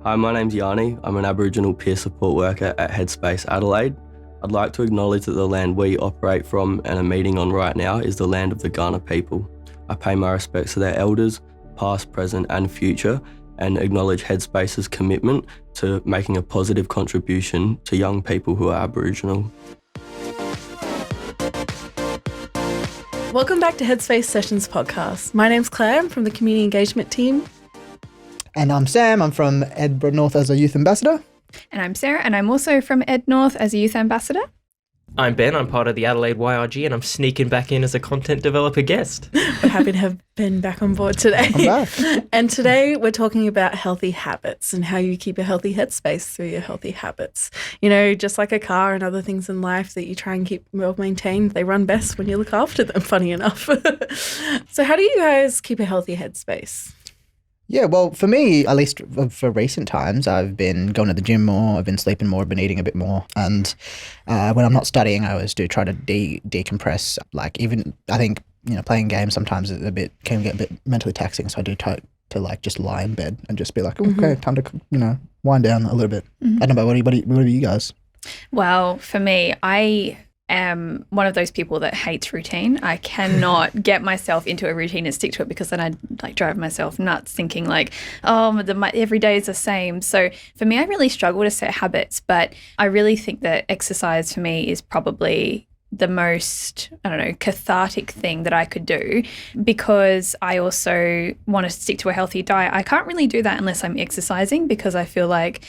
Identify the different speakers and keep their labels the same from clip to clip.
Speaker 1: Hi, my name's Yanni. I'm an Aboriginal peer support worker at Headspace Adelaide. I'd like to acknowledge that the land we operate from and are meeting on right now is the land of the Kaurna people. I pay my respects to their elders, past, present and future, and acknowledge Headspace's commitment to making a positive contribution to young people who are Aboriginal.
Speaker 2: Welcome back to Headspace Sessions podcast. My name's Claire, I'm from the community engagement team.
Speaker 3: And I'm Sam, I'm from Edinburgh North as a youth ambassador.
Speaker 4: And I'm Sarah, and I'm also from Ed North as a youth ambassador.
Speaker 5: I'm Ben, I'm part of the Adelaide YRG, and I'm sneaking back in as a content developer guest.
Speaker 2: We're happy to have Ben back on board today.
Speaker 3: I'm back.
Speaker 2: And today we're talking about healthy habits and how you keep a healthy headspace through your healthy habits. You know, just like a car and other things in life that you try and keep well maintained, they run best when you look after them, funny enough. So how do you guys keep a healthy headspace?
Speaker 3: Yeah, well, for me, at least for recent times, I've been going to the gym more, I've been sleeping more, I've been eating a bit more. And when I'm not studying, I always do try to decompress. Like even, I think, you know, playing games sometimes is can get a bit mentally taxing. So I do try to like just lie in bed and just be like, okay, time to, you know, wind down a little bit. I don't know, what do you guys?
Speaker 4: Well, for me, I am one of those people that hates routine. I cannot get myself into a routine and stick to it because then I like drive myself nuts thinking like, my every day is the same. So for me, I really struggle to set habits, but I really think that exercise for me is probably the most, cathartic thing that I could do because I also want to stick to a healthy diet. I can't really do that unless I'm exercising because I feel like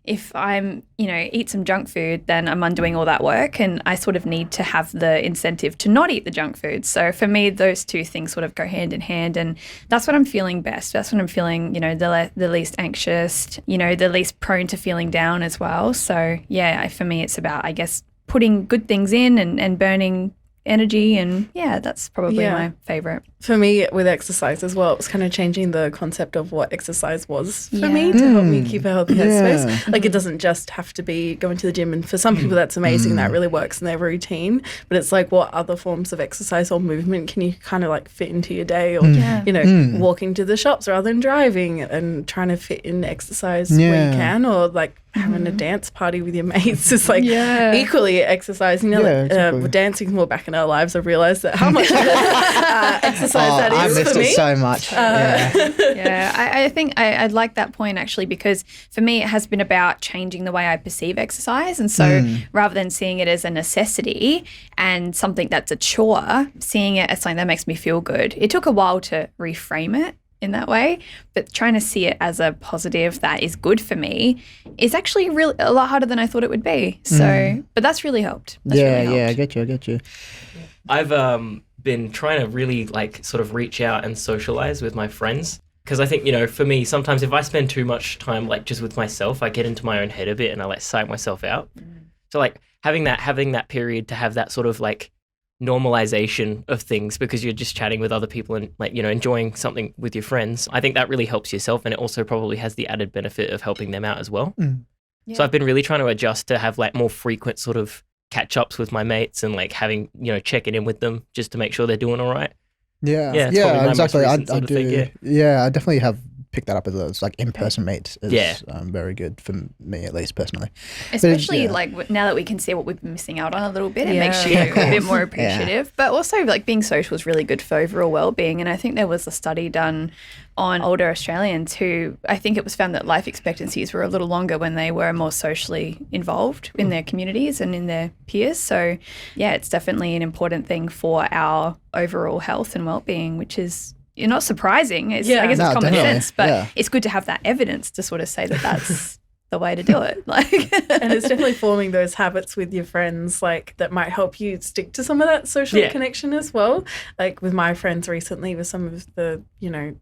Speaker 4: if I'm, eat some junk food, then I'm undoing all that work and I sort of need to have the incentive to not eat the junk food. So for me, those two things sort of go hand in hand and that's when I'm feeling best. That's when I'm feeling, the least anxious, the least prone to feeling down as well. So yeah, for me, it's about, I guess, putting good things in and burning energy and that's probably my favourite.
Speaker 2: For me with exercise as well, it was kind of changing the concept of what exercise was for me to help me keep a healthy headspace. Like it doesn't just have to be going to the gym, and for some people that's amazing, that really works in their routine, but it's like what other forms of exercise or movement can you kind of like fit into your day, or walking to the shops rather than driving and trying to fit in exercise when you can, or like having a dance party with your mates is like equally exercising. Dancing's more back in our lives. I've realised that how much exercise that is
Speaker 3: I missed
Speaker 2: for me.
Speaker 3: it so much.
Speaker 4: I think I'd like that point actually because for me it has been about changing the way I perceive exercise, and so rather than seeing it as a necessity and something that's a chore, seeing it as something that makes me feel good. It took a while to reframe it in that way, but trying to see it as a positive that is good for me is actually a lot harder than I thought it would be. So, but that's really helped.
Speaker 3: I get you.
Speaker 5: I've been trying to really like sort of reach out and socialize with my friends because I think, for me, sometimes if I spend too much time like just with myself, I get into my own head a bit and I like psych myself out. So like having that period to have that sort of like normalization of things because you're just chatting with other people and like, enjoying something with your friends. I think that really helps yourself, and it also probably has the added benefit of helping them out as well. So I've been really trying to adjust to have like more frequent sort of catch-ups with my mates and like having, checking in with them just to make sure they're doing all right.
Speaker 3: Exactly. I
Speaker 5: do.
Speaker 3: I definitely have picked that up as like in-person mates is very good for me, at least personally.
Speaker 4: Especially like now that we can see what we've been missing out on a little bit, it makes you a bit more appreciative. But also like being social is really good for overall well-being. And I think there was a study done on older Australians who I think it was found that life expectancies were a little longer when they were more socially involved in their communities and in their peers. So yeah, it's definitely an important thing for our overall health and well-being, which is not surprising. I guess it's common sense, but it's good to have that evidence to sort of say that that's the way to do it.
Speaker 2: And it's definitely forming those habits with your friends, like that might help you stick to some of that social connection as well. Like with my friends recently, with some of the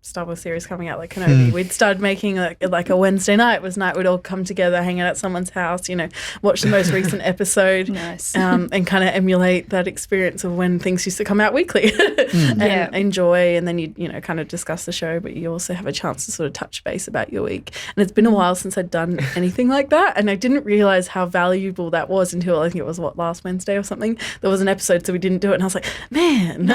Speaker 2: Star Wars series coming out, like Kenobi, we'd started making like a Wednesday night we'd all come together, hang out at someone's house, watch the most recent episode, and kind of emulate that experience of when things used to come out weekly and enjoy, and then you kind of discuss the show, but you also have a chance to sort of touch base about your week. And it's been a while since I'd done anything like that. And I didn't realize how valuable that was until I think it was last Wednesday or something. There was an episode, so we didn't do it. And I was like, man,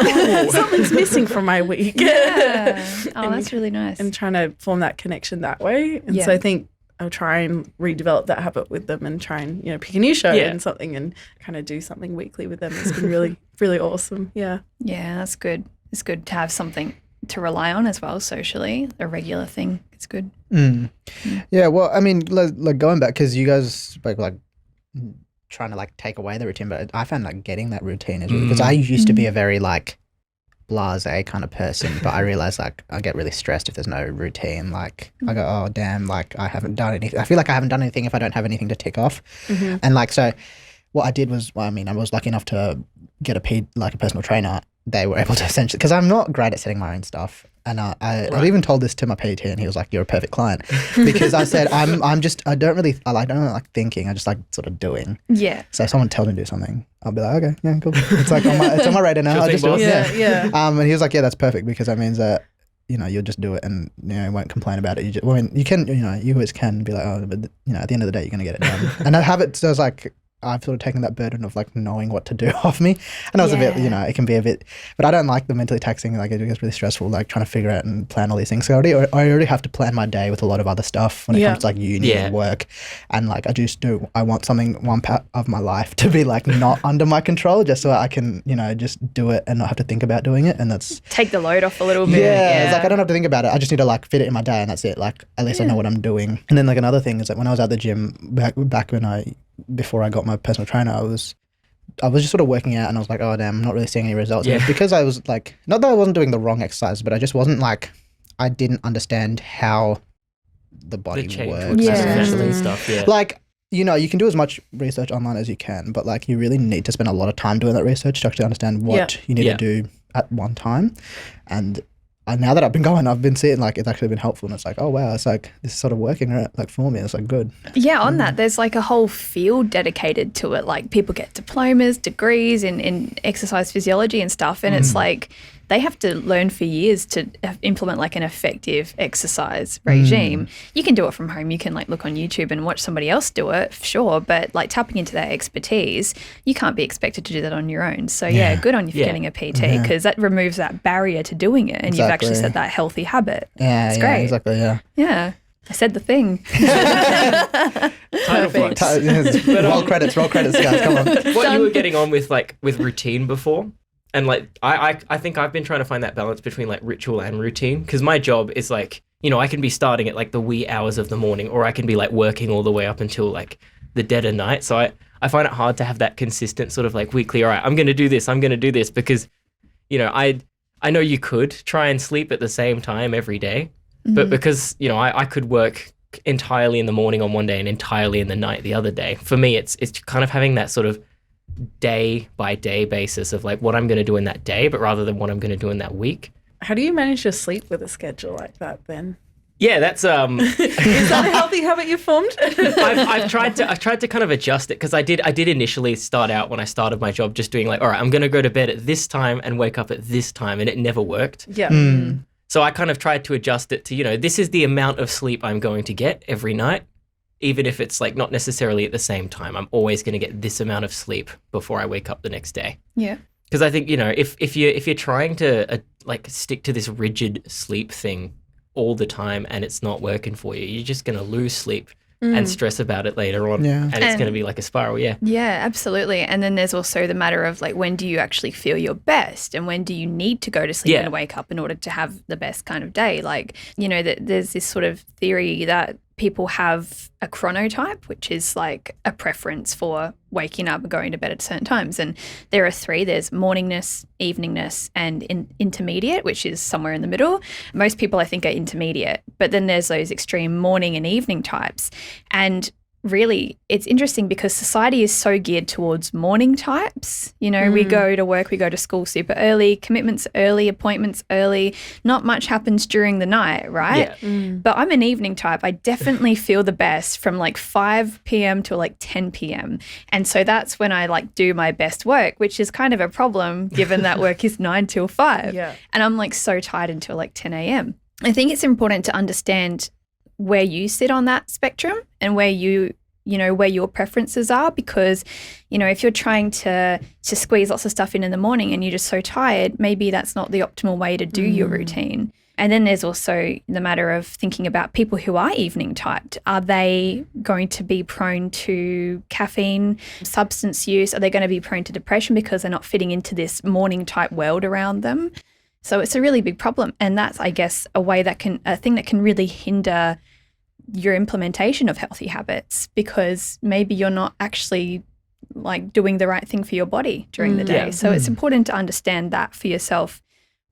Speaker 2: something's missing from my week.
Speaker 4: Yeah. Oh, that's really nice.
Speaker 2: And trying to form that connection that way. And so I think I'll try and redevelop that habit with them and try and, pick a new show and something and kind of do something weekly with them. It's been really, really awesome. Yeah.
Speaker 4: Yeah, that's good. It's good to have something to rely on as well socially, a regular thing. It's good.
Speaker 3: Yeah, well, I mean, like going back, because you guys spoke like trying to like take away the routine, but I found like getting that routine is really, because I used to be a very like blasé kind of person, but I realized like I get really stressed if there's no routine. Like I go, oh damn, like I haven't done anything. I feel like I haven't done anything if I don't have anything to tick off. And like, so what I did was, I was lucky enough to get a personal trainer. They were able to essentially, because I'm not great at setting my own stuff. And I even told this to my PT, and he was like, "You're a perfect client," because I said, I don't like thinking. I just like sort of doing.
Speaker 4: Yeah.
Speaker 3: So if someone tells me to do something, I'll be like, okay, yeah, cool. It's like it's on my radar now. I just do it.
Speaker 2: Yeah.
Speaker 3: And he was like, yeah, that's perfect, because that means that you'll just do it and you won't complain about it. You always can be like, oh, but at the end of the day, you're gonna get it done. And I have it. So I was like, I've sort of taken that burden of like knowing what to do off me, and I was a bit, it can be a bit, but I don't like the mentally taxing. Like it gets really stressful, like trying to figure out and plan all these things. So I already have to plan my day with a lot of other stuff when it comes to like uni and work, and like I want one part of my life to be like not under my control, just so I can just do it and not have to think about doing it, and that's
Speaker 4: take the load off a little bit.
Speaker 3: Yeah, it's like I don't have to think about it. I just need to like fit it in my day, and that's it. Like at least I know what I'm doing. And then like another thing is that when I was at the gym back before I got my personal trainer, I was just sort of working out, and I was like, oh damn, I'm not really seeing any results. And it's because I was like, not that I wasn't doing the wrong exercise, but I just wasn't like, I didn't understand how the body works.
Speaker 5: And stuff. Yeah.
Speaker 3: Like, you can do as much research online as you can, but like you really need to spend a lot of time doing that research to actually understand what you need to do at one time. And now that I've been going, I've been seeing like it's actually been helpful, and it's like, oh wow, it's like this is sort of working like for me. It's like good.
Speaker 4: Yeah, on that, there's like a whole field dedicated to it. Like people get diplomas, degrees in exercise physiology and stuff, and it's like they have to learn for years to implement like an effective exercise regime. You can do it from home. You can like look on YouTube and watch somebody else do it, sure, but like tapping into that expertise, you can't be expected to do that on your own. So good on you for getting a PT, because that removes that barrier to doing it, and you've actually set that healthy habit.
Speaker 3: Yeah,
Speaker 4: it's great.
Speaker 3: Exactly.
Speaker 4: Yeah. I said the thing.
Speaker 5: Perfect.
Speaker 3: Roll credits, guys. Come on.
Speaker 5: What you were getting on with routine before, and like I think I've been trying to find that balance between like ritual and routine, because my job is like, I can be starting at like the wee hours of the morning, or I can be like working all the way up until like the dead of night. So I find it hard to have that consistent sort of like weekly, all right, I'm going to do this, because I know you could try and sleep at the same time every day, but because, I could work entirely in the morning on one day and entirely in the night the other day. For me, it's kind of having that sort of day by day basis of like what I'm going to do in that day, but rather than what I'm going to do in that week.
Speaker 2: How do you manage to sleep with a schedule like that then?
Speaker 5: Yeah, that's
Speaker 2: Is that a healthy habit you formed?
Speaker 5: I've tried to kind of adjust it, because I did initially start out when I started my job just doing like, all right, I'm going to go to bed at this time and wake up at this time, and it never worked.
Speaker 2: Yeah.
Speaker 5: So I kind of tried to adjust it to, this is the amount of sleep I'm going to get every night, even if it's like not necessarily at the same time. I'm always going to get this amount of sleep before I wake up the next day.
Speaker 4: Yeah.
Speaker 5: Because I think, if you're trying to like stick to this rigid sleep thing all the time and it's not working for you, you're just going to lose sleep and stress about it later on.
Speaker 3: Yeah.
Speaker 5: And it's going to be like a spiral. Yeah.
Speaker 4: Yeah, absolutely. And then there's also the matter of like, when do you actually feel your best, and when do you need to go to sleep and wake up in order to have the best kind of day? Like, there's this sort of theory that people have a chronotype, which is like a preference for waking up and going to bed at certain times. And there are three. There's morningness, eveningness, and intermediate, which is somewhere in the middle. Most people, I think, are intermediate. But then there's those extreme morning and evening types. And really, it's interesting because society is so geared towards morning types. We go to work, we go to school super early, commitments early, appointments early. Not much happens during the night, right?
Speaker 5: Yeah.
Speaker 4: But I'm an evening type. I definitely feel the best from like 5 p.m. to like 10 p.m. And so that's when I like do my best work, which is kind of a problem given that work is 9 till 5.
Speaker 2: Yeah.
Speaker 4: And I'm like so tired until like 10 a.m. I think it's important to understand where you sit on that spectrum and where where your preferences are, because, if you're trying to squeeze lots of stuff in the morning and you're just so tired, maybe that's not the optimal way to do your routine. And then there's also the matter of thinking about people who are evening typed. Are they going to be prone to caffeine, substance use? Are they going to be prone to depression because they're not fitting into this morning type world around them? So it's a really big problem. And that's, I guess, a thing that can really hinder your implementation of healthy habits, because maybe you're not actually like doing the right thing for your body during the day. So it's important to understand that for yourself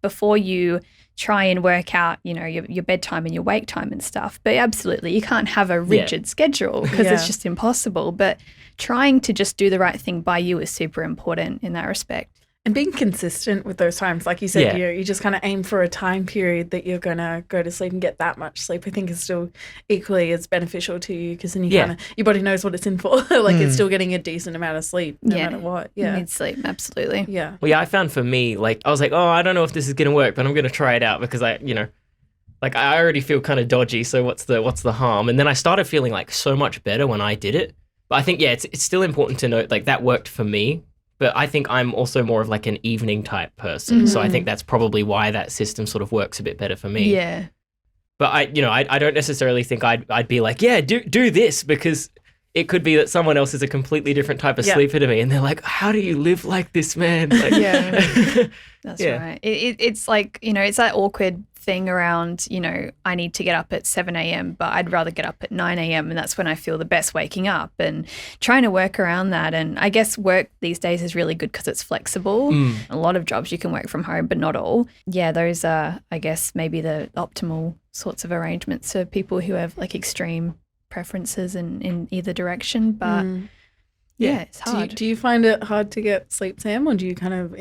Speaker 4: before you try and work out, your bedtime and your wake time and stuff. But absolutely, you can't have a rigid schedule because it's just impossible. But trying to just do the right thing by you is super important in that respect.
Speaker 2: And being consistent with those times, like you said, you just kind of aim for a time period that you're going to go to sleep and get that much sleep. I think is still equally as beneficial to you, because then your body knows what it's in for. Like it's still getting a decent amount of sleep no matter what.
Speaker 4: You need sleep, absolutely.
Speaker 2: Yeah.
Speaker 5: Well, I found for me, like, I was like, oh, I don't know if this is going to work, but I'm going to try it out because I already feel kind of dodgy. So what's the harm? And then I started feeling like so much better when I did it. But I think, it's still important to note, like, that worked for me. But I think I'm also more of like an evening type person. So I think that's probably why that system sort of works a bit better for me.
Speaker 4: Yeah.
Speaker 5: But I don't necessarily think I'd be like, do this, because it could be that someone else is a completely different type of sleeper to me. And they're like, how do you live like this, man? Like,
Speaker 4: That's right. It's like, it's that awkward thing around, I need to get up at 7 a.m, but I'd rather get up at 9 a.m. and that's when I feel the best waking up, and trying to work around that. And I guess work these days is really good because it's flexible. A lot of jobs you can work from home, but not all. Yeah, those are, I guess, maybe the optimal sorts of arrangements for people who have like extreme preferences in either direction. But it's hard.
Speaker 2: Do you find it hard to get sleep, Sam, or do you kind of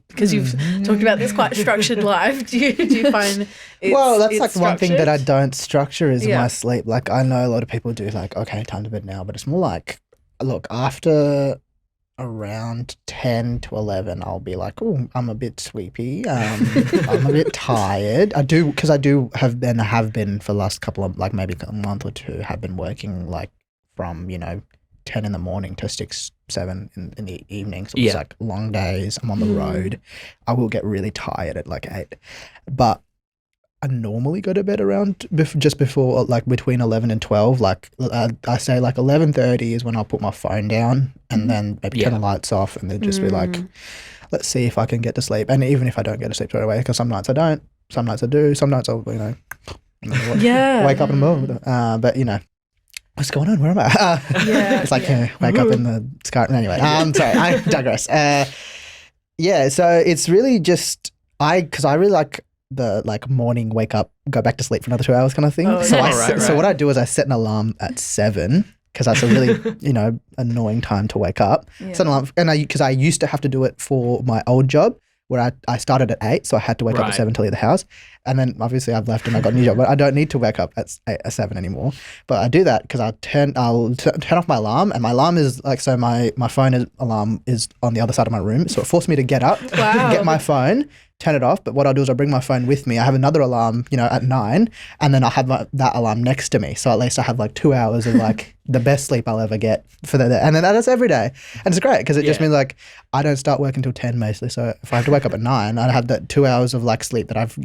Speaker 2: because you've talked about this quite structured life, do you find it's
Speaker 3: Well, that's
Speaker 2: it's
Speaker 3: like one thing that I
Speaker 2: structured?
Speaker 3: don't structure is my sleep. Like I know a lot of people do like, okay, time to bed now, but it's more like, look, after around 10 to 11, I'll be like, oh, I'm a bit sleepy. I'm a bit tired. I do have been for the last couple of, like maybe a month or two, have been working like from, 10 in the morning to 6, 7 in the evening. So it's like long days. I'm on the road. I will get really tired at like 8. But I normally go to bed around just before, like between 11 and 12. Like I say like 11:30 is when I'll put my phone down and then maybe turn the lights off and then just be like, let's see if I can get to sleep. And even if I don't get to sleep straight away, because some nights I don't, some nights I do, some nights I'll, wake up in the middle. But what's going on? Where am I? It's like wake up in the sky. Anyway, sorry, I digress. So it's really just because I really like the like morning wake up, go back to sleep for another 2 hours kind of thing. So what I do is I set an alarm at 7 because that's a really annoying time to wake up. Set an alarm, and because I used to have to do it for my old job where I started at 8, so I had to wake up at 7 to leave the house. And then obviously I've left and I got a new job, but I don't need to wake up at 7 anymore. But I do that because I'll turn off my alarm, and my alarm is like, so my phone alarm is on the other side of my room, so it forced me to get up, get my phone, turn it off. But what I'll do is I'll bring my phone with me. I have another alarm, at 9, and then I'll have that alarm next to me. So at least I have like 2 hours of like the best sleep I'll ever get for the day. And then that's every day. And it's great because it just means like I don't start work until 10 mostly. So if I have to wake up at 9, I have that 2 hours of like sleep that I've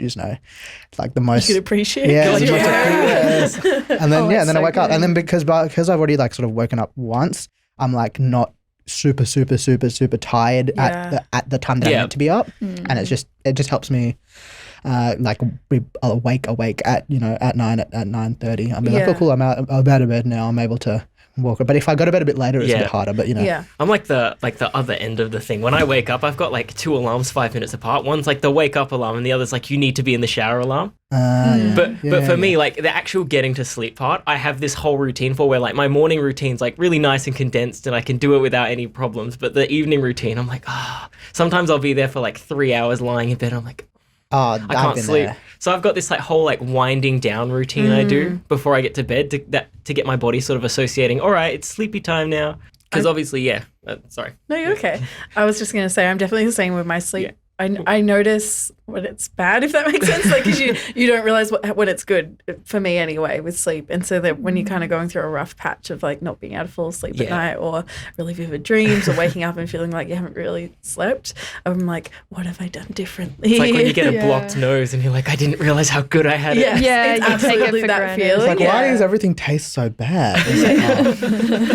Speaker 3: like the most.
Speaker 2: You could appreciate.
Speaker 3: Yeah.
Speaker 2: Yes.
Speaker 3: And then and then
Speaker 2: so
Speaker 3: I wake up,
Speaker 2: good.
Speaker 3: and then because I've already like sort of woken up once, I'm like not super tired at the time that I need to be up, and it just helps me like be awake at at 9 at 9:30. I'll be like, oh cool, I'm out of bed now, I'm able to walk. But if I go to bed a bit later, it's a bit harder. But
Speaker 5: I'm like the other end of the thing. When I wake up, I've got like 2 alarms 5 minutes apart. One's like the wake up alarm, and the other's like you need to be in the shower alarm. But for me, like the actual getting to sleep part, I have this whole routine for where like my morning routine's like really nice and condensed, and I can do it without any problems. But the evening routine, I'm like, sometimes I'll be there for like 3 hours lying in bed. I'm like, I can't sleep.
Speaker 3: There.
Speaker 5: So I've got this like whole like winding down routine I do before I get to bed to get my body sort of associating, all right, it's sleepy time now. Because obviously, sorry.
Speaker 2: No, you're okay. I was just going to say I'm definitely the same with my sleep I notice when it's bad, if that makes sense. Like, 'cause you don't realize when it's good, for me anyway, with sleep. And so that when you're kind of going through a rough patch of like not being able to fall asleep at night, or really vivid dreams, or waking up and feeling like you haven't really slept, I'm like, what have I done differently?
Speaker 5: It's like when you get a blocked nose and you're like, I didn't realize how good I had it.
Speaker 2: Yeah, it's
Speaker 4: you take it
Speaker 2: absolutely
Speaker 4: for
Speaker 2: that
Speaker 4: granted.
Speaker 2: feeling.
Speaker 3: It's like, why does everything taste so bad? It's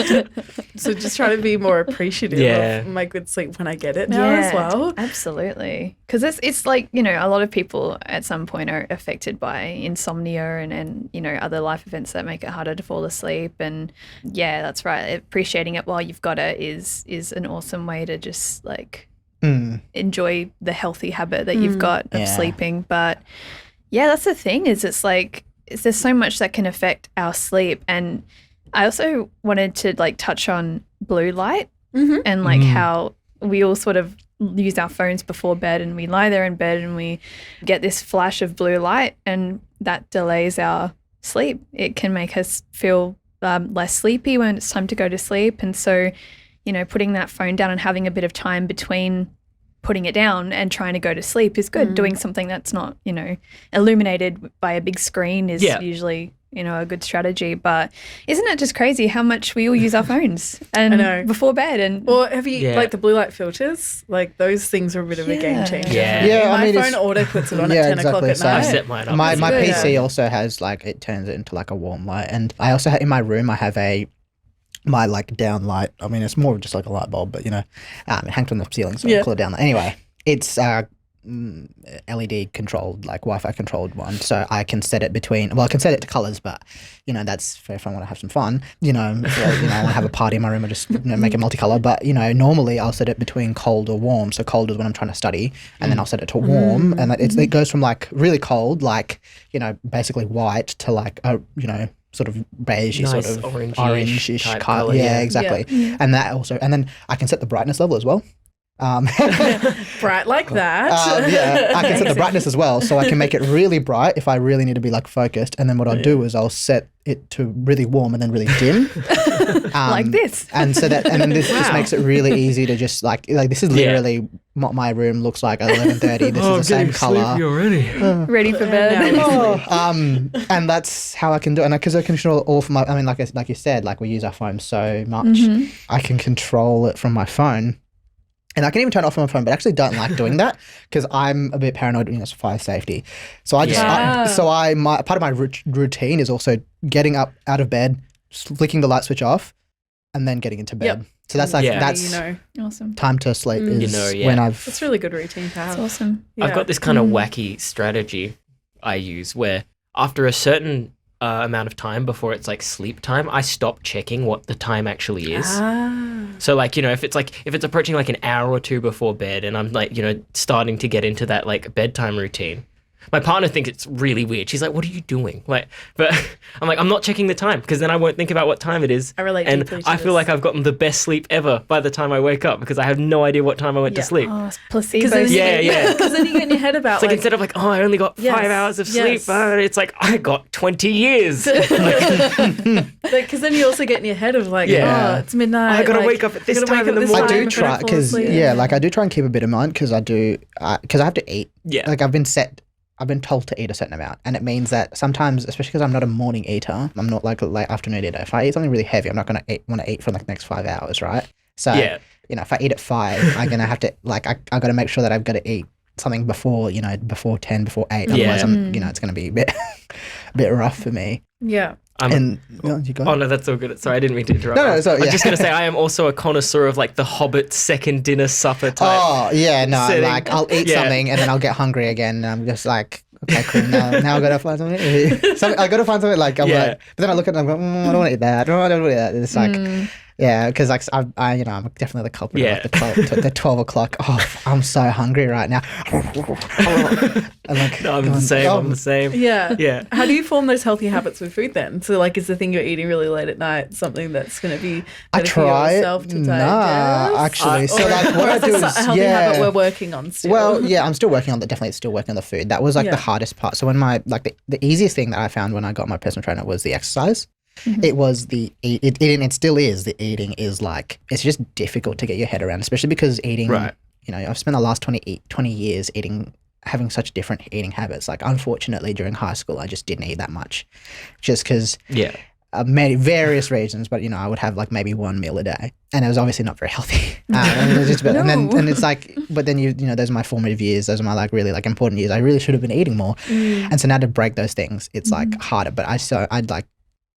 Speaker 3: like, oh.
Speaker 2: So just try to be more appreciative of my good sleep when I get it now as well.
Speaker 4: Absolutely. Because it's like, you know, a lot of people at some point are affected by insomnia and, you know, other life events that make it harder to fall asleep. And yeah, that's right. Appreciating it while you've got it is an awesome way to just like enjoy the healthy habit that you've got of sleeping. But yeah, that's the thing, is it's like, there's so much that can affect our sleep. And I also wanted to like touch on blue light and like how we all sort of use our phones before bed, and we lie there in bed and we get this flash of blue light, and that delays our sleep. It can make us feel less sleepy when it's time to go to sleep. And so, you know, putting that phone down and having a bit of time between putting it down and trying to go to sleep is good. Doing something that's not, you know, illuminated by a big screen is usually, you know, a good strategy. But isn't it just crazy how much we all use our phones and before bed? And
Speaker 2: or have you like the blue light filters? Like those things are a bit of a game changer.
Speaker 3: I mean,
Speaker 2: my phone auto puts it on at 10 o'clock at
Speaker 3: So
Speaker 2: night.
Speaker 5: I set mine up.
Speaker 3: My PC also has like, it turns it into like a warm light, and I also in my room I have my like down light. I mean, it's more of just like a light bulb, but you know, it hangs on the ceiling, so I call it down light. Anyway, it's LED controlled, like Wi-Fi controlled one, so I can set it between. Well, I can set it to colors, but you know, that's for if I want to have some fun. You know, if, I want to have a party in my room, or just make it multicolor. But you know, normally I'll set it between cold or warm. So cold is when I'm trying to study, and then I'll set it to warm, and it goes from like really cold, like you know, basically white, to like you know, sort of beige,
Speaker 5: Nice,
Speaker 3: sort of
Speaker 5: orangey-ish type
Speaker 3: color.
Speaker 5: colour,
Speaker 3: Yeah, exactly. And that also, and then I can set the brightness level as well.
Speaker 2: Bright like that.
Speaker 3: Yeah, I can set the brightness as well, so I can make it really bright if I really need to be like focused. And then what I'll do is I'll set it to really warm and then really dim,
Speaker 4: like this.
Speaker 3: And so that, and then this just makes it really easy to just like this is literally what my room looks like at 11:30. This is the same color.
Speaker 5: already.
Speaker 4: Ready for bed.
Speaker 3: And that's how I can do it. And because I control all from my, I mean, like you said, like we use our phone so much, I can control it from my phone. And I can even turn it off on my phone, but I actually don't like doing that because I'm a bit paranoid, you know, it's fire safety. So I just, part of my routine is also getting up out of bed, flicking the light switch off, and then getting into bed. So that's like, that's
Speaker 4: awesome.
Speaker 3: time to sleep is when I've.
Speaker 2: It's a really good routine to have.
Speaker 4: That's awesome.
Speaker 5: I've got this kind of wacky strategy I use where after a certain amount of time before it's like sleep time, I stop checking what the time actually is. So like, you know, if it's approaching like an hour or two before bed and I'm like, you know, starting to get into that like bedtime routine, my partner thinks it's really weird. She's like, what are you doing? Like, but I'm like, I'm not checking the time because then I won't think about what time it is.
Speaker 2: I relate
Speaker 5: and
Speaker 2: deeply to
Speaker 5: I feel
Speaker 2: this.
Speaker 5: like I've gotten the best sleep ever by the time I wake up because I have no idea what time I went to sleep.
Speaker 4: Oh, it's placebo.
Speaker 2: Because
Speaker 5: Yeah.
Speaker 2: then you get in your head about
Speaker 5: It's like instead of like, oh, I only got 5 hours of sleep, it's like, I got 20 years.
Speaker 2: Because then you also get in your head of like, oh, it's midnight.
Speaker 5: I gotta wake up at this time in the morning.
Speaker 3: I do try because like I do try and keep a bit of mind because I have to eat.
Speaker 5: Yeah.
Speaker 3: Like I've been told to eat a certain amount, and it means that sometimes, especially because I'm not a morning eater, I'm not like a late afternoon eater. If I eat something really heavy, I'm not gonna want to eat for like the next 5 hours, right? So you know, if I eat at 5, I'm gonna have to like I gotta make sure that I've got to eat something before 10, before 8. Otherwise, it's gonna be a bit rough for me.
Speaker 2: Yeah.
Speaker 3: You go.
Speaker 5: Oh no, that's all good. Sorry, I didn't mean to interrupt.
Speaker 3: No,
Speaker 5: I was just gonna say I am also a connoisseur of like the Hobbit second dinner supper type.
Speaker 3: Oh yeah, no,
Speaker 5: setting.
Speaker 3: like I'll eat something and then I'll get hungry again, and I'm just like, okay, cool. Now I gotta find something. I gotta find something like I'm like, but then I look at it and I'm like, I don't want to eat that. I don't want to eat that. It's like. Yeah, because like I'm definitely the culprit of like the 12 o'clock. Oh, I'm so hungry right now.
Speaker 5: I'm the same.
Speaker 2: Yeah. How do you form those healthy habits with food then? So like, is the thing you're eating really late at night something that's going to be better for yourself to digest?
Speaker 3: Nah, actually. So like what I do is
Speaker 2: a healthy habit we're working on still.
Speaker 3: Well, yeah, I'm still working on that. Definitely still working on the food. That was like the hardest part. So when the easiest thing that I found when I got my personal trainer was the exercise. It was it still is. The eating is like, it's just difficult to get your head around, especially because eating you know, I've spent the last 20 years having such different eating habits. Like, unfortunately, during high school, I just didn't eat that much, just because many various reasons. But, you know, I would have like maybe one meal a day, and it was obviously not very healthy. And, it was just, and it's like, but then you know, those are my formative years. Those are my like really like important years. I really should have been eating more, and so now to break those things, it's like harder. But I'd like,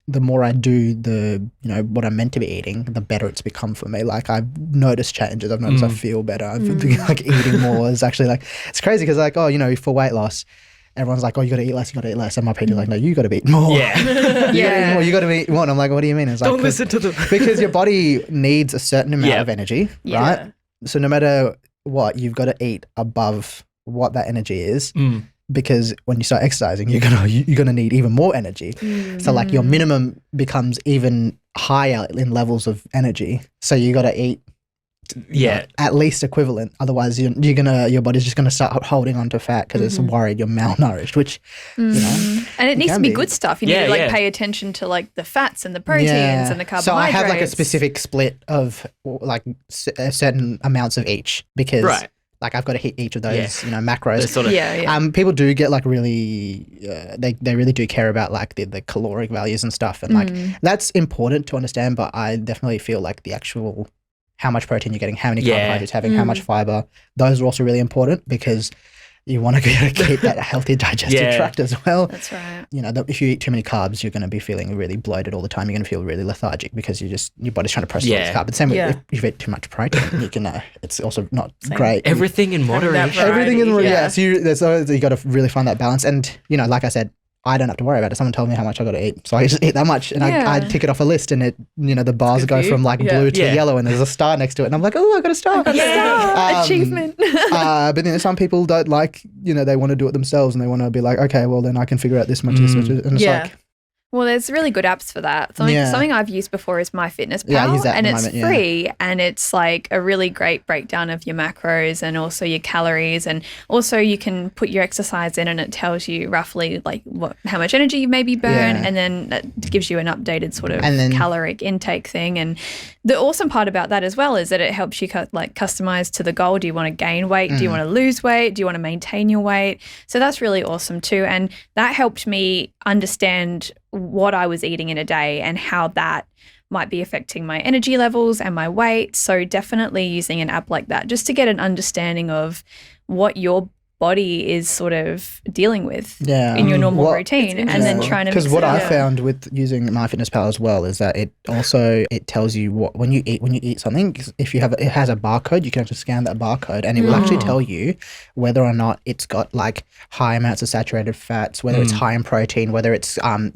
Speaker 3: the more I do the, you know, what I'm meant to be eating, the better it's become for me. Like, I've noticed changes. I've noticed I feel better. I've been like eating more. It's actually like, it's crazy because like, oh, you know, for weight loss, everyone's like, oh, you got to eat less, you got to eat less. And my PT's like, no, you got to eat more.
Speaker 5: Yeah.
Speaker 3: You got to eat more. You got to eat more. And I'm like, what do you mean? It's like,
Speaker 5: Don't listen to them.
Speaker 3: because your body needs a certain amount of energy, right? So no matter what, you've got to eat above what that energy is. Because when you start exercising, you're gonna need even more energy. So like your minimum becomes even higher in levels of energy. So you got to eat, you know, at least equivalent. Otherwise, your body's just gonna start holding on to fat because it's worried you're malnourished. Which you know,
Speaker 4: and it needs to be good stuff. You need to like pay attention to like the fats and the proteins and the carbohydrates.
Speaker 3: So I have like a specific split of like certain amounts of each because. Right. Like, I've got to hit each of those, you know, macros.
Speaker 5: Sort of,
Speaker 3: people do get like really, they really do care about like the caloric values and stuff. And like, that's important to understand. But I definitely feel like the actual, how much protein you're getting, how many carbohydrates having, how much fiber, those are also really important because you want to keep that healthy digestive tract as well.
Speaker 4: That's right.
Speaker 3: You know, if you eat too many carbs, you're going to be feeling really bloated all the time. You're going to feel really lethargic because your body's trying to process all this carb. But same way, if you eat too much protein, you can. It's also not great.
Speaker 5: Everything in moderation.
Speaker 3: Everything in moderation. So you got to really find that balance. And you know, like I said, I don't have to worry about it. Someone told me how much I got to eat, so I just eat that much, and I tick it off a list, and it, you know, the bars go from like blue to yellow, and there's a star next to it, and I'm like, oh, I got a star.
Speaker 4: Achievement.
Speaker 3: But then some people don't like, you know, they want to do it themselves, and they want to be like, okay, well then I can figure out this much, this much, and it's like.
Speaker 4: Well, there's really good apps for that. Something I've used before is MyFitnessPal,
Speaker 3: I use that
Speaker 4: and
Speaker 3: at the
Speaker 4: it's
Speaker 3: moment,
Speaker 4: free, and it's like a really great breakdown of your macros and also your calories, and also you can put your exercise in, and it tells you roughly like how much energy you maybe burn, and then that gives you an updated sort of caloric intake thing. And the awesome part about that as well is that it helps you customize to the goal. Do you want to gain weight? Do you want to lose weight? Do you want to maintain your weight? So that's really awesome too, and that helped me understand what I was eating in a day and how that might be affecting my energy levels and my weight. So definitely using an app like that just to get an understanding of what your body is sort of dealing with in your normal routine, and then trying to mix it up.
Speaker 3: Because what I found with using MyFitnessPal as well is that it tells you what when you eat something, if it has a barcode, you can actually scan that barcode, and it will actually tell you whether or not it's got like high amounts of saturated fats, whether it's high in protein, whether it's and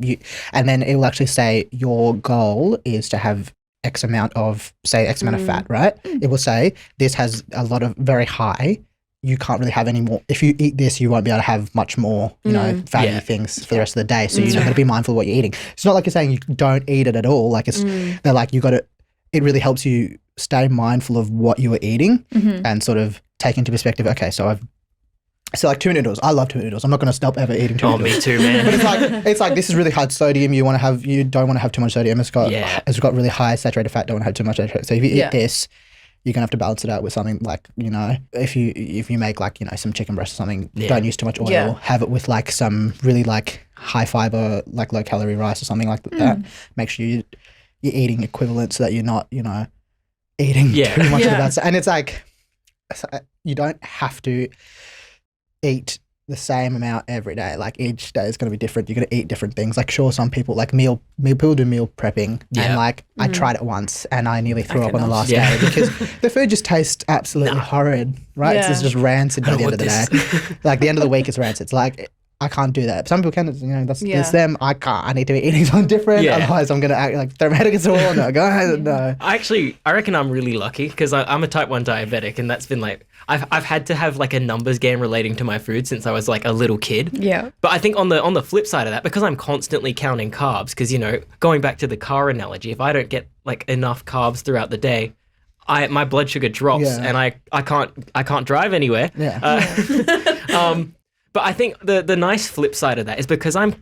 Speaker 3: then it will actually say your goal is to have X amount of fat, right? It will say this has a lot of very high. You can't really have any more. If you eat this, you won't be able to have much more, you know, fatty things for the rest of the day. So you've got to be mindful of what you're eating. It's not like you're saying you don't eat it at all. Like they're like, you got to, it really helps you stay mindful of what you are eating and sort of take into perspective, okay, so like tuna noodles. I love tuna noodles. I'm not going to stop ever eating tuna noodles.
Speaker 5: Me too, man.
Speaker 3: But it's like this is really high sodium. You don't want to have too much sodium. It's got really high saturated fat. Don't want to have too much saturated. So if you eat this, you're gonna have to balance it out with something like, you know, if you make like, you know, some chicken breast or something, don't use too much oil. Have it with like some really like high fiber, like low calorie rice or something like that. Make sure you're eating equivalent so that you're not, you know, eating too much of that. And it's like, you don't have to eat the same amount every day. Like each day is going to be different. You're going to eat different things. Like sure, some people like people do meal prepping, and like I tried it once and I nearly threw up on the last day because the food just tastes absolutely horrid, right? It's just rancid by the end of the day. Like the end of the week it's rancid. It's like I can't do that. Some people can, you know, that's them. I can't. I need to be eating something different. Otherwise I'm going to act like thermatic as well. No, guys, no.
Speaker 5: I reckon I'm really lucky because I'm a type 1 diabetic, and that's been like, I've had to have like a numbers game relating to my food since I was like a little kid.
Speaker 4: Yeah.
Speaker 5: But I think on the flip side of that, because I'm constantly counting carbs, because, you know, going back to the car analogy, if I don't get like enough carbs throughout the day, my blood sugar drops and I can't drive anywhere. But I think the nice flip side of that is because I'm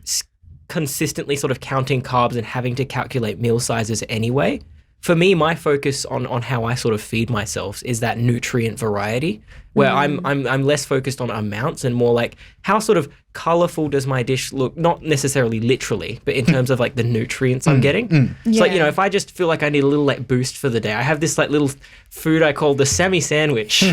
Speaker 5: consistently sort of counting carbs and having to calculate meal sizes anyway, for me, my focus on how I sort of feed myself is that nutrient variety, where I'm less focused on amounts and more like how sort of colorful does my dish look, not necessarily literally, but in terms of like the nutrients I'm getting. It's like, you know, if I just feel like I need a little like boost for the day, I have this like little food I call the Sammy sandwich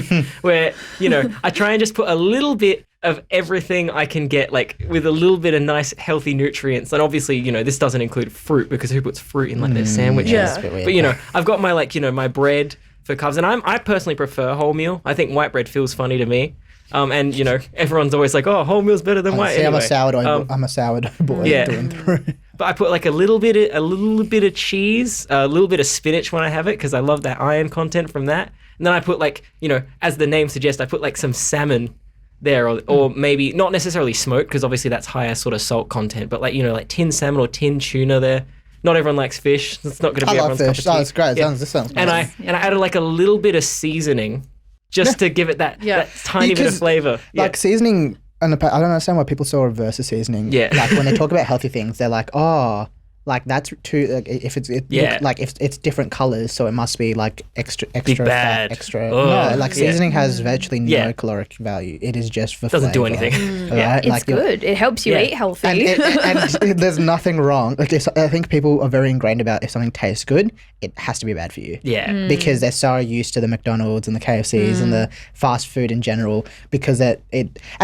Speaker 5: where, you know, I try and just put a little bit of everything I can get, like with a little bit of nice healthy nutrients. And obviously, you know, this doesn't include fruit because who puts fruit in like their sandwiches?
Speaker 2: Yeah.
Speaker 5: But you know, I've got my like, you know, my bread for carbs, and I personally prefer wholemeal. I think white bread feels funny to me. And you know, everyone's always like, "Oh, wholemeal's better than white."
Speaker 3: See,
Speaker 5: anyway,
Speaker 3: I'm a sourdough boy through and through.
Speaker 5: But I put like a little bit of cheese, a little bit of spinach when I have it because I love that iron content from that. And then I put like, you know, as the name suggests, I put like some salmon there, or maybe not necessarily smoked because obviously that's higher sort of salt content, but like, you know, like tinned salmon or tinned tuna there. Not everyone likes fish. It's not going to be
Speaker 3: I love
Speaker 5: everyone's
Speaker 3: fish.
Speaker 5: cup of tea.
Speaker 3: Oh, it's great.
Speaker 5: Yeah.
Speaker 3: This sounds
Speaker 5: And I added like a little bit of seasoning just to give it that tiny bit of
Speaker 3: Because,
Speaker 5: flavor.
Speaker 3: like seasoning, and I don't understand why people so reverse the seasoning.
Speaker 5: Yeah.
Speaker 3: Like when they talk about healthy things, they're like, oh, like that's too. Like, if it's different colors, so it must be like extra
Speaker 5: Big
Speaker 3: fat,
Speaker 5: bad.
Speaker 3: extra.
Speaker 5: Oh,
Speaker 3: no, like
Speaker 5: yeah.
Speaker 3: seasoning has virtually no
Speaker 5: Yeah.
Speaker 3: caloric value. It is just for
Speaker 5: Doesn't do
Speaker 3: flavor,
Speaker 5: anything.
Speaker 3: right?
Speaker 4: It's
Speaker 3: Like,
Speaker 4: good. It helps you
Speaker 5: Yeah.
Speaker 4: eat healthy.
Speaker 3: and there's nothing wrong. Like I think people are very ingrained about if something tastes good, it has to be bad for you.
Speaker 5: Yeah.
Speaker 3: Because they're so used to the McDonald's and the KFCs and the fast food in general. Because and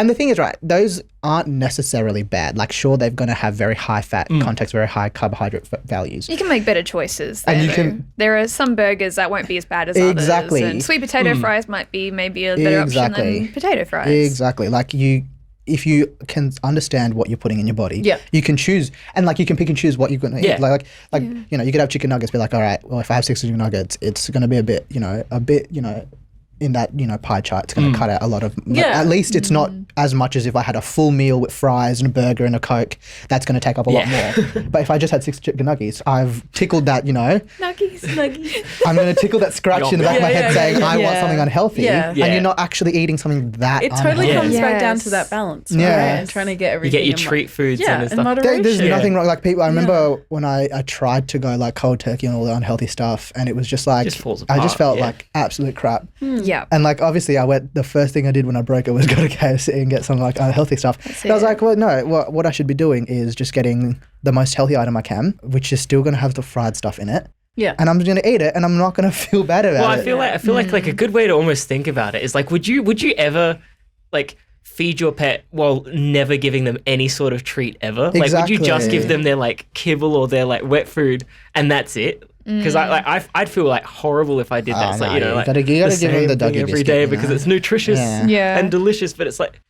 Speaker 3: the thing is, right, those aren't necessarily bad. Like, sure, they're going to have very high fat context, very high carbohydrate values.
Speaker 4: You can make better choices.
Speaker 3: And
Speaker 4: There,
Speaker 3: you can-
Speaker 4: there are some burgers that won't be as bad as
Speaker 3: Exactly.
Speaker 4: others. And sweet potato fries might be maybe a better option
Speaker 3: Exactly.
Speaker 4: than potato fries.
Speaker 3: Exactly. Like if you can understand what you're putting in your body,
Speaker 2: Yeah.
Speaker 3: you can choose, and like you can pick and choose what you're going to
Speaker 5: Yeah.
Speaker 3: eat. Like you know, you could have chicken nuggets, be like, all right, well, if I have 6 chicken nuggets, it's going to be a bit, in that, pie chart, it's going to cut out a lot of,
Speaker 2: Yeah.
Speaker 3: at least it's not as much as if I had a full meal with fries and a burger and a Coke, that's going to take up a lot more. But if I just had 6 chicken nuggets, I've tickled that,
Speaker 2: Nuggies.
Speaker 3: I'm going to tickle that scratch in the back of my head saying, I want something unhealthy.
Speaker 2: Yeah.
Speaker 3: And
Speaker 5: Yeah.
Speaker 3: you're not actually eating something that
Speaker 2: It totally
Speaker 3: unhealthy.
Speaker 2: comes back down
Speaker 4: Yes.
Speaker 2: to that balance,
Speaker 3: Yeah.
Speaker 2: right? And trying to get
Speaker 5: You
Speaker 2: everything
Speaker 5: get your
Speaker 2: in
Speaker 5: treat foods
Speaker 2: yeah,
Speaker 5: and
Speaker 2: in
Speaker 5: stuff.
Speaker 2: moderation.
Speaker 3: There's
Speaker 5: Yeah.
Speaker 3: nothing wrong. Like people, I remember when I tried to go like cold turkey and all the unhealthy stuff, and it was just like
Speaker 5: Just falls
Speaker 3: I just
Speaker 5: apart,
Speaker 3: felt
Speaker 5: yeah.
Speaker 3: like absolute crap.
Speaker 4: Yeah.
Speaker 3: And like obviously, the first thing I did when I broke it was go to KFC and get some like unhealthy stuff. And I was
Speaker 4: it.
Speaker 3: like, well, no, what I should be doing is just getting the most healthy item I can, which is still going to have the fried stuff in it.
Speaker 2: Yeah.
Speaker 3: And I'm just going to eat it, and I'm not going to feel bad about
Speaker 5: Well,
Speaker 3: it.
Speaker 5: I feel like a good way to almost think about it is like, would you ever like feed your pet while never giving them any sort of treat ever? Like, would you just
Speaker 3: Exactly.
Speaker 5: give them their like kibble or their like wet food and that's it? Because I'd feel like horrible if I did that.
Speaker 3: Oh,
Speaker 5: It's like,
Speaker 3: no,
Speaker 5: you know,
Speaker 3: you
Speaker 5: like
Speaker 3: gotta give
Speaker 5: the
Speaker 3: them
Speaker 5: same
Speaker 3: the
Speaker 5: thing
Speaker 3: doggy
Speaker 5: every
Speaker 3: biscuit,
Speaker 5: day
Speaker 3: you
Speaker 5: because
Speaker 3: know?
Speaker 5: it's nutritious
Speaker 4: Yeah.
Speaker 5: and delicious, but it's like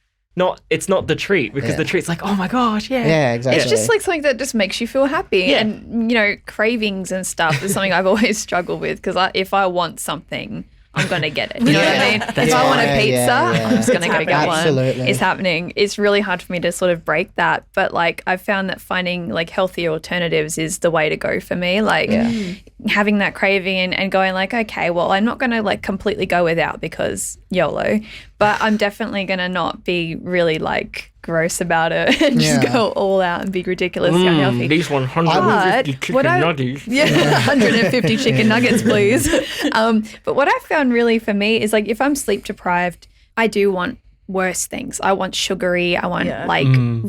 Speaker 5: it's not the treat because the treat's like, oh my gosh, yeah.
Speaker 3: Yeah, exactly.
Speaker 4: It's just like something that just makes you feel happy.
Speaker 5: Yeah.
Speaker 4: And, cravings and stuff is something I've always struggled with because if I want something, I'm going to get it. You know what I mean?
Speaker 5: That's
Speaker 4: If I want a
Speaker 3: fine.
Speaker 4: pizza,
Speaker 3: Yeah, yeah.
Speaker 4: I'm just going to
Speaker 2: It's
Speaker 4: go get
Speaker 2: happening.
Speaker 4: one.
Speaker 3: Absolutely.
Speaker 4: It's happening. It's really hard for me to sort of break that. But like I've found that finding like healthy alternatives is the way to go for me. Like having that craving and going like, okay, well, I'm not going to like completely go without because YOLO, but I'm definitely going to not be really like gross about it and just
Speaker 3: Yeah.
Speaker 4: go all out and be ridiculously unhealthy.
Speaker 5: These 150
Speaker 4: But
Speaker 5: chicken
Speaker 4: what I-
Speaker 5: nuggies.
Speaker 4: Yeah, 150 chicken nuggets, please. But what I found really for me is like if I'm sleep deprived, I do want worse things. I want sugary. I want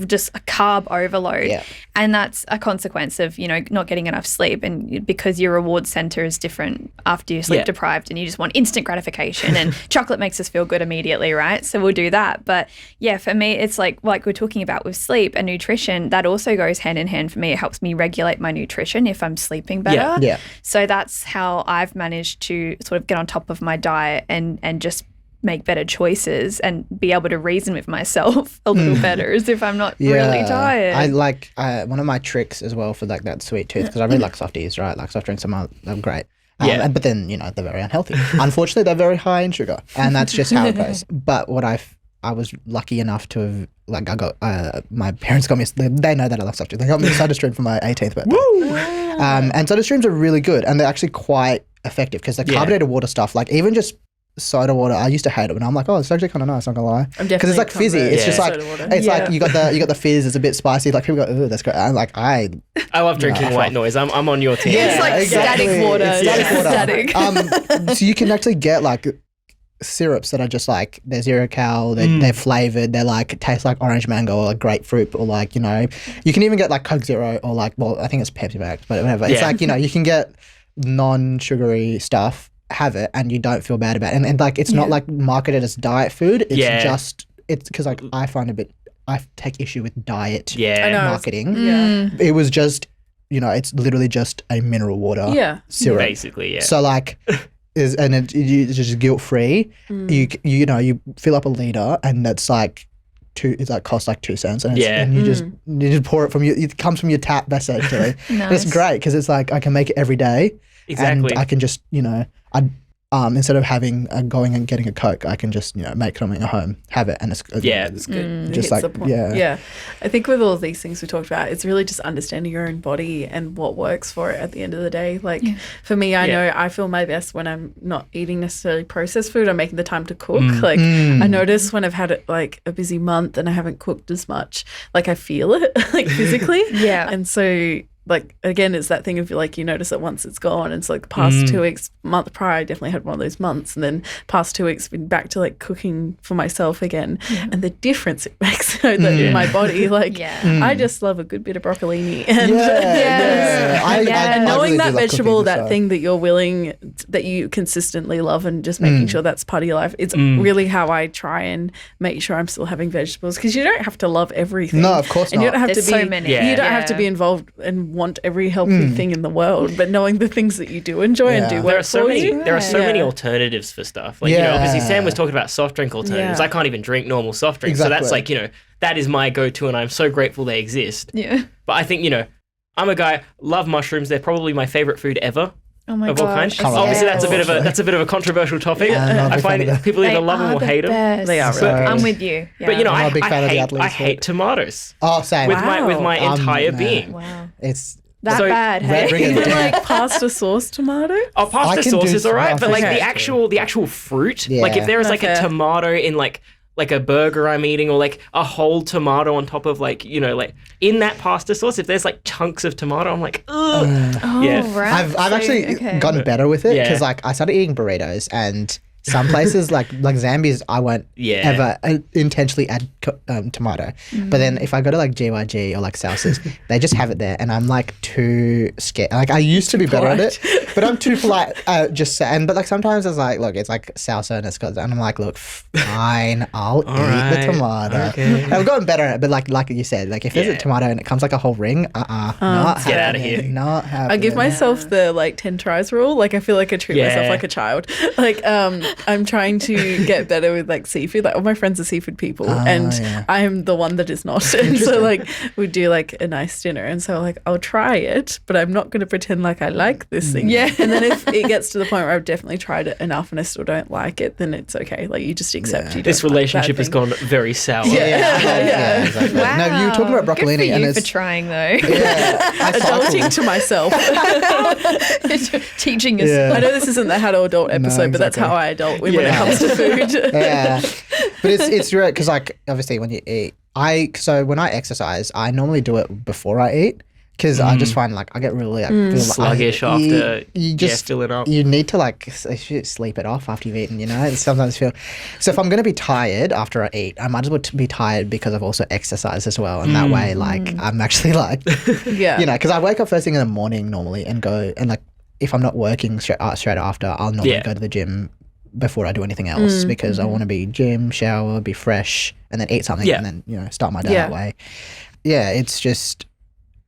Speaker 4: just a carb overload.
Speaker 3: Yeah.
Speaker 4: And that's a consequence of, not getting enough sleep. And because your reward center is different after you're sleep
Speaker 5: Yeah.
Speaker 4: deprived and you just want instant gratification and chocolate makes us feel good immediately, right? So we'll do that. But yeah, for me, it's like we're talking about with sleep and nutrition, that also goes hand in hand for me. It helps me regulate my nutrition if I'm sleeping better.
Speaker 3: Yeah.
Speaker 4: So that's how I've managed to sort of get on top of my diet and just make better choices and be able to reason with myself a little better as if I'm not really tired.
Speaker 3: I like one of my tricks as well for like that sweet tooth, because I really like softies, right? Like soft drinks are great.
Speaker 5: Yeah.
Speaker 3: But then, they're very unhealthy. Unfortunately, they're very high in sugar, and that's just how it goes. But what I was lucky enough to have, like, I got, my parents got me, they know that I love soft drinks. They got me a SodaStream for my 18th birthday. And SodaStreams are really good, and they're actually quite effective because the carbonated water stuff, like even just soda water. I used to hate it, but I'm like, oh, it's actually kind of nice. Not gonna lie,
Speaker 2: I'm
Speaker 3: because it's like fizzy.
Speaker 2: definitely
Speaker 3: It's just like
Speaker 2: soda water.
Speaker 3: it's like you got the fizz. It's a bit spicy. Like people go, oh, that's great. I'm like,
Speaker 5: I love drinking white noise. I'm on your team.
Speaker 4: It's like static water.
Speaker 3: Static water.
Speaker 4: Static.
Speaker 3: So you can actually get like syrups that are just like they're zero cal, they're flavored, they're like taste like orange mango or like grapefruit, or like, you know, you can even get like Coke Zero or like, well, I think it's Pepsi Max, but whatever. It's like, you know, you can get non-sugary stuff, have it, and you don't feel bad about it. And like it's not like marketed as diet food. It's just because like I take issue with diet marketing. It was just, you know, it's literally just a mineral water syrup.
Speaker 5: Basically,
Speaker 3: So like it's just guilt free. You know, you fill up a liter and that's like costs like 2 cents, and, and you just pour it it comes from your tap essentially. And it's great because it's like I can make it every day.
Speaker 5: Exactly.
Speaker 3: And I can just, you know, instead of having going and getting a Coke, I can just, you know, make something at home, have it, and it's good.
Speaker 2: It's good.
Speaker 3: Just like
Speaker 2: I think with all of these things we talked about, it's really just understanding your own body and what works for it at the end of the day. Like for me, I know I feel my best when I'm not eating necessarily processed food. I'm making the time to cook. Like I notice when I've had like a busy month and I haven't cooked as much, like I feel it like physically. And so like, again, it's that thing of like you notice it once it's gone. It's like the past 2 weeks, month prior, I definitely had one of those months. And then past 2 weeks, been back to like cooking for myself again. And the difference it makes in my body. Like, I just love a good bit of broccolini. And, and knowing that vegetable, that thing that you're willing, that you consistently love and just making sure that's part of your life. It's really how I try and make sure I'm still having vegetables, because you don't have to love everything.
Speaker 3: No, of course not.
Speaker 2: And you don't have
Speaker 4: There's
Speaker 2: to be,
Speaker 4: so many.
Speaker 2: you don't have to be involved and want every healthy thing in the world, but knowing the things that you do enjoy and do work
Speaker 5: there are so
Speaker 2: for
Speaker 5: many
Speaker 2: you.
Speaker 5: there are so many alternatives for stuff, like you know, obviously Sam was talking about soft drink alternatives. I can't even drink normal soft drinks, so that's like, you know, that is my go-to, and I'm so grateful they exist. But I think, you know, I'm a guy, love mushrooms. They're probably my favorite food ever.
Speaker 4: Oh my
Speaker 5: of all
Speaker 4: gosh.
Speaker 5: kinds. Obviously, that's a bit of a controversial topic. I find people either love them or hate them.
Speaker 2: They are.
Speaker 5: Really.
Speaker 4: I'm with you.
Speaker 5: But you know,
Speaker 3: I'm
Speaker 5: I
Speaker 3: a big fan of the
Speaker 5: I
Speaker 3: athlete's
Speaker 5: hate tomatoes.
Speaker 3: Oh, same.
Speaker 5: With my entire being.
Speaker 4: Wow.
Speaker 3: It's
Speaker 4: That
Speaker 5: So-
Speaker 4: bad,
Speaker 3: Red
Speaker 4: hey?
Speaker 3: ring
Speaker 2: Even like pasta sauce tomato.
Speaker 5: Oh,
Speaker 3: I
Speaker 5: pasta
Speaker 3: can
Speaker 5: sauce
Speaker 3: do
Speaker 5: is alright, but like
Speaker 3: okay.
Speaker 5: the actual fruit, like if there is like a
Speaker 2: Okay.
Speaker 5: tomato in like a burger I'm eating, or like a whole tomato on top of like, you know, like in that pasta sauce, if there's like chunks of tomato, I'm like, ugh.
Speaker 4: Oh, right.
Speaker 3: I've actually gotten better with it, because like I started eating burritos, and some places like Zambia's, I won't ever intentionally add tomato. But then if I go to like GYG or like Salsa's, they just have it there, and I'm like too scared. Like I used to be better at it, but I'm too polite. But like sometimes it's like, look, it's like salsa and it's got, and I'm like, look, fine, I'll eat the tomato.
Speaker 5: Okay.
Speaker 3: I've gotten better at it, but like you said, like if there's a tomato and it comes like a whole ring, not
Speaker 5: Get out of
Speaker 3: happening,
Speaker 5: here.
Speaker 3: Not happening.
Speaker 2: I give myself the like 10 tries rule. Like I feel like I treat myself like a child. Like I'm trying to get better with like seafood. Like all my friends are seafood people, and I am the one that is not. And so like we do like a nice dinner, and so like I'll try it, but I'm not going to pretend like I like this thing. And then if it gets to the point where I've definitely tried it enough and I still don't like it, then it's okay. Like you just accept you.
Speaker 5: This
Speaker 2: don't
Speaker 5: relationship
Speaker 2: like
Speaker 5: has
Speaker 2: that
Speaker 5: gone very sour.
Speaker 3: Exactly.
Speaker 4: Wow.
Speaker 3: No, you were talking about
Speaker 4: Good for
Speaker 3: broccolini,
Speaker 4: you
Speaker 3: and
Speaker 4: for
Speaker 3: it's
Speaker 4: trying though.
Speaker 2: Adulting to myself.
Speaker 4: Teaching yourself.
Speaker 2: I know this isn't the How to Adult episode, but that's how I adult when it comes to food.
Speaker 3: But it's right, because like obviously when you eat, so when I exercise, I normally do it before I eat, because I just find like I get really like
Speaker 5: Sluggish after
Speaker 3: you just
Speaker 5: filling up.
Speaker 3: You need to like sleep it off after you've eaten, you know. And sometimes feel so if I'm gonna be tired after I eat, I might as well be tired because I've also exercised as well, and that way like I'm actually like you know, because I wake up first thing in the morning normally and go, and like if I'm not working straight after, I'll normally go to the gym before I do anything else, because I want to be gym, shower, be fresh, and then eat something, and then, you know, start my day that way. It's just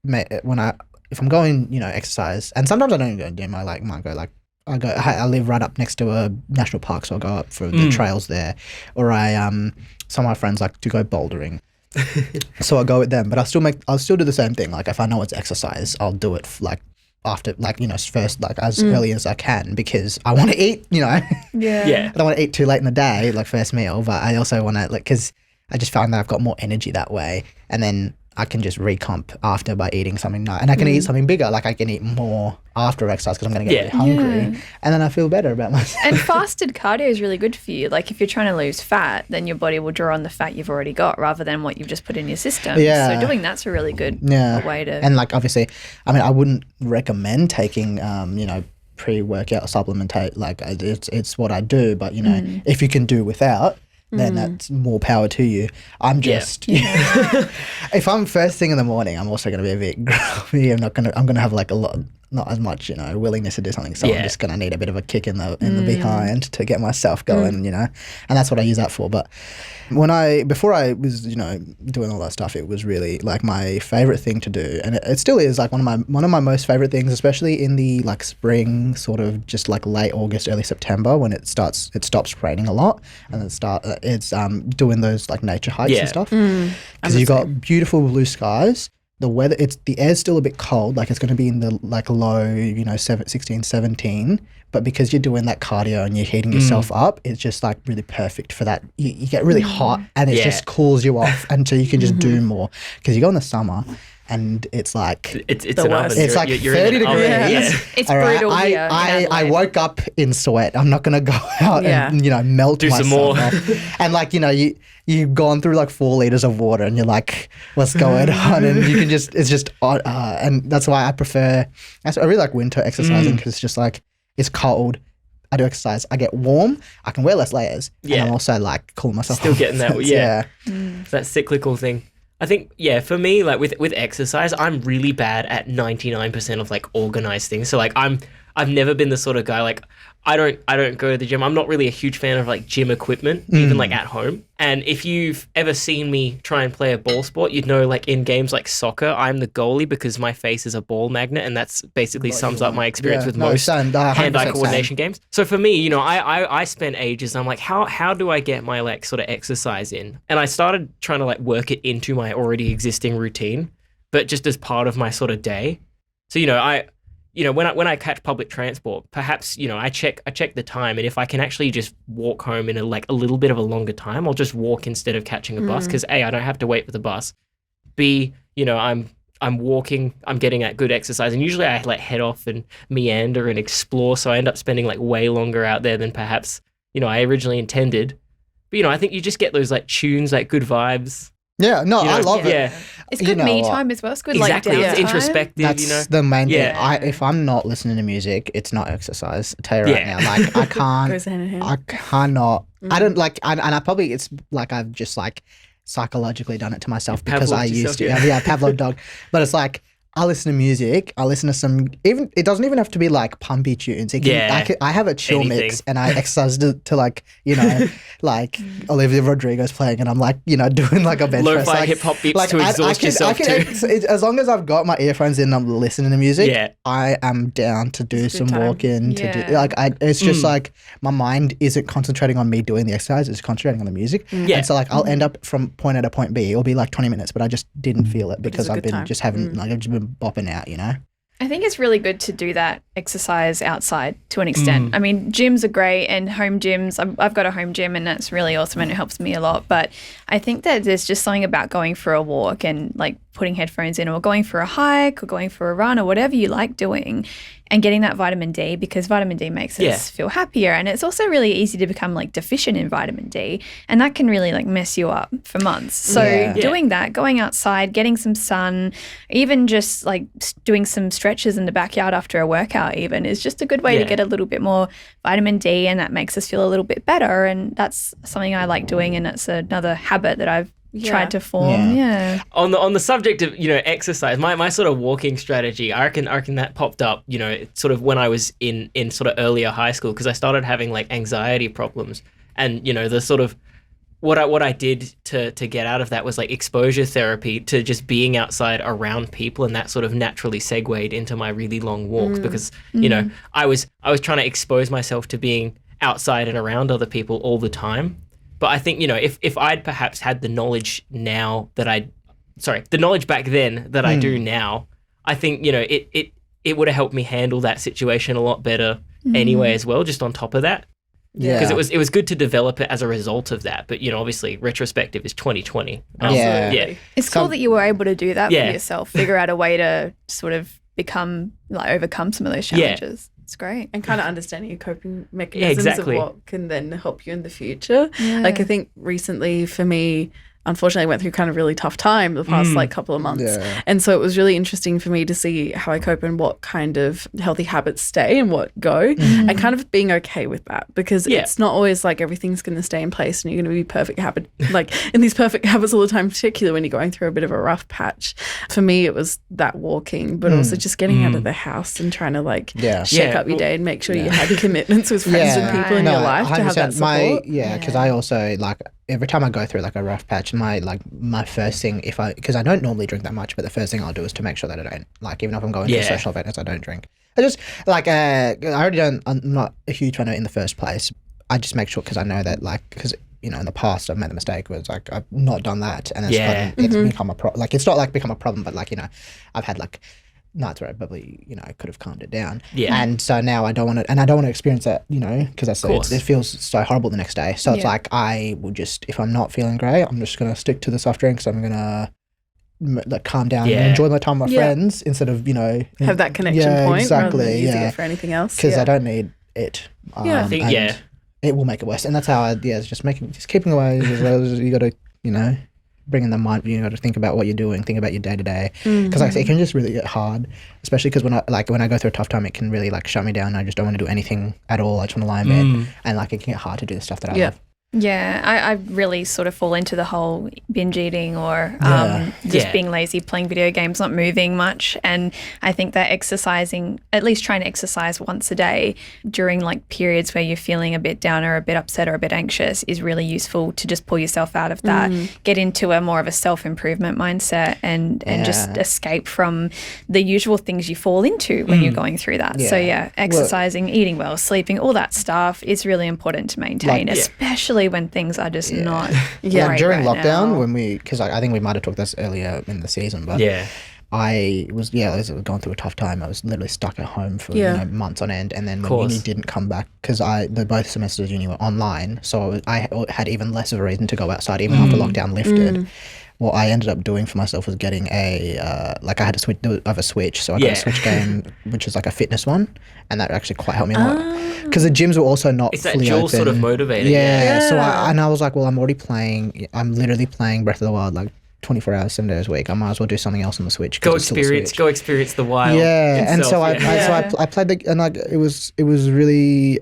Speaker 3: if I'm going, you know, exercise, and sometimes I don't go to gym. I like might go like I live right up next to a national park, so I'll go up for the trails there, or some of my friends like to go bouldering. So I'll go with them, but I'll still do the same thing. Like if I know it's exercise, I'll do it like after, like, you know, first, like as early as I can, because I want to eat, you know. I don't want to eat too late in the day, like first meal, but I also want to, like, because I just find that I've got more energy that way, and then I can just recomp after by eating something nice, and I can eat something bigger, like I can eat more after exercise because I'm going to get really hungry, and then I feel better about myself.
Speaker 4: And fasted cardio is really good for you. Like if you're trying to lose fat, then your body will draw on the fat you've already got rather than what you've just put in your system.
Speaker 3: Yeah.
Speaker 4: So doing that's a really good way to.
Speaker 3: And like obviously, I mean, I wouldn't recommend taking pre-workout supplementate. Like it's what I do, but if you can do without, then that's more power to you. I'm just if I'm first thing in the morning, I'm also going to be a bit grumpy. I'm going to have like a lot, not as much, willingness to do something. So I'm just going to need a bit of a kick in the behind to get myself going, and that's what I use that for. But before I was, doing all that stuff, it was really like my favorite thing to do. And it still is like one of my most favorite things, especially in the like spring, sort of just like late August, early September when it stops raining a lot, and it's doing those like nature hikes and stuff. Because you've got beautiful blue skies. The weather, the air's still a bit cold, like it's going to be in the like low, 16, 17, but because you're doing that cardio and you're heating yourself up, it's just like really perfect for that. You get really hot and it just cools you off until you can just do more. Because you go in the summer and it's like
Speaker 5: it's an oven.
Speaker 3: It's like
Speaker 5: you're
Speaker 3: 30
Speaker 5: in an
Speaker 3: degrees.
Speaker 5: oven. Yeah.
Speaker 4: It's
Speaker 3: All right?
Speaker 4: brutal here.
Speaker 3: I woke up in sweat. I'm not going to go out and melt
Speaker 5: Do
Speaker 3: myself
Speaker 5: some more.
Speaker 3: off. And like you've gone through like 4 liters of water and you're like, what's going on? And you can it's just odd. And that's why I really like winter exercising because it's just like, it's cold. I do exercise. I get warm. I can wear less layers. And I'm also like cooling myself
Speaker 5: Still
Speaker 3: off.
Speaker 5: getting that. It's that cyclical thing. I think, for me, like with exercise, I'm really bad at 99% of like organized things. So like I've never been the sort of guy, like I don't go to the gym. I'm not really a huge fan of like gym equipment, even like at home. And if you've ever seen me try and play a ball sport, you'd know like in games like soccer, I'm the goalie because my face is a ball magnet, and that's basically sums up my experience with most hand-eye coordination games. So for me, I spent ages. I'm like, how do I get my like sort of exercise in? And I started trying to like work it into my already existing routine, but just as part of my sort of day. So when I catch public transport, perhaps, I check the time, and if I can actually just walk home in a little bit of a longer time, I'll just walk instead of catching a bus, because A, I don't have to wait for the bus. B, I'm walking, I'm getting that good exercise, and usually I like head off and meander and explore, so I end up spending like way longer out there than perhaps, I originally intended. But, I think you just get those like tunes, like good vibes.
Speaker 3: Yeah, no, I love it.
Speaker 5: Yeah.
Speaker 4: It's good me time as well. It's good
Speaker 5: Exactly.
Speaker 4: like
Speaker 5: It's
Speaker 4: downtime.
Speaker 5: introspective,
Speaker 3: That's the main thing. If I'm not listening to music, it's not exercise. I'll tell you right now. Like I can't.
Speaker 2: Goes hand in hand.
Speaker 3: I cannot. I don't like. And I probably it's like I've just like psychologically done it to myself because I used to. Yeah, Pavlov dog. But it's like I listen to music. I listen to some. Even it doesn't even have to be like pumpy tunes. It can, I have a chill mix and I exercise to like like Olivia Rodrigo's playing and I'm like doing like a bench press.
Speaker 5: Lo-fi
Speaker 3: Like,
Speaker 5: hip hop beats to exhaust yourself too.
Speaker 3: As long as I've got my earphones in and I'm listening to music, I am down to do some walking. It's just like my mind isn't concentrating on me doing the exercise; it's concentrating on the music. And so like I'll end up from point A to point B. It'll be like 20 minutes, but I just didn't feel it because I've been just having like I've just been bopping out.
Speaker 4: I think it's really good to do that exercise outside to an extent. I mean, gyms are great and home gyms. I've got a home gym and that's really awesome and it helps me a lot. But I think that there's just something about going for a walk and like putting headphones in or going for a hike or going for a run or whatever you like doing and getting that vitamin D, because vitamin D makes us feel happier. And it's also really easy to become like deficient in vitamin D, and that can really like mess you up for months. So doing that, going outside, getting some sun, even just like doing some stretches in the backyard after a workout even is just a good way to get a little bit more vitamin D, and that makes us feel a little bit better. And that's something I like doing, and it's another habit that I've tried to form.
Speaker 5: On the subject of exercise, my sort of walking strategy, I reckon that popped up sort of when I was in sort of earlier high school, because I started having like anxiety problems, and the sort of what I did to get out of that was like exposure therapy to just being outside around people, and that sort of naturally segued into my really long walks because I was trying to expose myself to being outside and around other people all the time. But I think, if I'd perhaps had the knowledge now that the knowledge back then that I do now, I think, it would have helped me handle that situation a lot better anyway as well, just on top of that. Yeah. Because it was good to develop it as a result of that. But, obviously retrospective is 2020.
Speaker 4: It's cool that you were able to do that for yourself, figure out a way to sort of overcome some of those challenges. It's great.
Speaker 2: And kind of understanding your coping mechanisms
Speaker 5: exactly.
Speaker 2: of what can then help you in the future.
Speaker 4: Yeah.
Speaker 2: Like I think recently for me, unfortunately, I went through kind of really tough time the past couple of months.
Speaker 3: Yeah.
Speaker 2: And so it was really interesting for me to see how I cope and what kind of healthy habits stay and what go, and kind of being okay with that, because it's not always like everything's going to stay in place and you're going to be perfect habit, like in these perfect habits all the time, particularly when you're going through a bit of a rough patch. For me, it was that walking, but also just getting out of the house and trying to like shake up your day and make sure you had commitments with friends and people in your life to have that support.
Speaker 3: Because I also like every time I go through like a rough patch, my first thing, because I don't normally drink that much, but the first thing I'll do is to make sure that I don't, like, even if I'm going to a social event, I don't drink. I just like I already don't. I'm not a huge fan of it in the first place. I just make sure, because I know that, like, because in the past I've made the mistake was like I've not done that, and it's become a problem. Like, it's not like become a problem, but like I've had like nights where I probably could have calmed it down. Yeah. And so now I don't want to, and I don't want to experience that, because it feels so horrible the next day. So it's like I will just, if I'm not feeling great, I'm just gonna stick to the soft drinks. I'm gonna like calm down and enjoy my time with my friends instead of
Speaker 2: have that connection point
Speaker 3: exactly,
Speaker 2: rather than using it for anything else.
Speaker 3: Because I don't need it.
Speaker 5: I think
Speaker 3: it will make it worse, and that's how it's just keeping away as well as you got to bring in the mind, to think about what you're doing, think about your day to day, because it can just really get hard, especially because when I go through a tough time, it can really like shut me down. I just don't want to do anything at all. I just want to lie in bed, and like it can get hard to do the stuff that I love.
Speaker 4: Yeah, I really sort of fall into the whole binge eating or being lazy, playing video games, not moving much. And I think that exercising, at least trying to exercise once a day during like periods where you're feeling a bit down or a bit upset or a bit anxious is really useful to just pull yourself out of that, get into a more of a self-improvement mindset and just escape from the usual things you fall into when you're going through that. So exercising, eating well, sleeping, all that stuff is really important to maintain, especially when things are just not great
Speaker 3: during
Speaker 4: right
Speaker 3: lockdown
Speaker 4: now.
Speaker 3: because I think we might have talked this earlier in the season, but I was going through a tough time. I was literally stuck at home for months on end, and then when uni didn't come back, because both semesters of uni were online, so I had even less of a reason to go outside even after lockdown lifted. What I ended up doing for myself was getting I had a Switch, so I got a Switch game, which is like a fitness one, and that actually quite helped me a lot. Because the gyms were also not
Speaker 5: it's that
Speaker 3: fully
Speaker 5: dual
Speaker 3: open.
Speaker 5: sort of motivating.
Speaker 3: So I was like, well, I'm literally playing Breath of the Wild like 24 hours, 7 days a week. I might as well do something else on the Switch.
Speaker 5: Go experience the wild.
Speaker 3: Yeah, and so I played and like it was really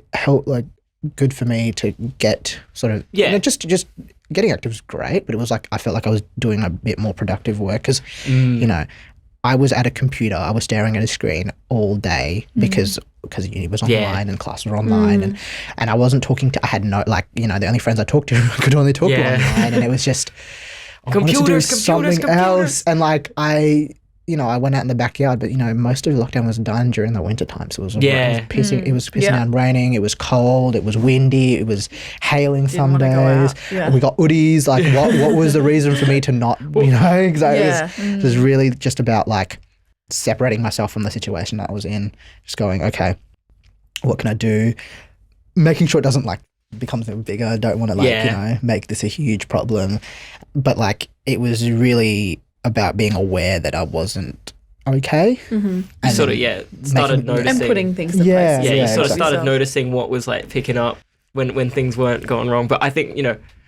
Speaker 3: good for me to get sort of just getting active was great, but it was like I felt like I was doing a bit more productive work because I was at a computer, I was staring at a screen all day because uni was online and classes were online, and I wasn't talking to. I had no the only friends I talked to I could only talk to online, and it was just I wanted to do something else, and like I went out in the backyard, but most of the lockdown was done during the winter time, so it was pissing down, raining, it was cold, it was windy, it was hailing some days. We got hoodies. Like what was the reason for me to not? It was really just about like separating myself from the situation that I was in, just going, okay, what can I do? Making sure it doesn't like become something bigger. I don't want to make this a huge problem, but like it was really about being aware that I wasn't okay. And
Speaker 5: sort of started noticing
Speaker 2: and putting things in place.
Speaker 5: You sort of started noticing what was like picking up when things weren't going wrong. But I think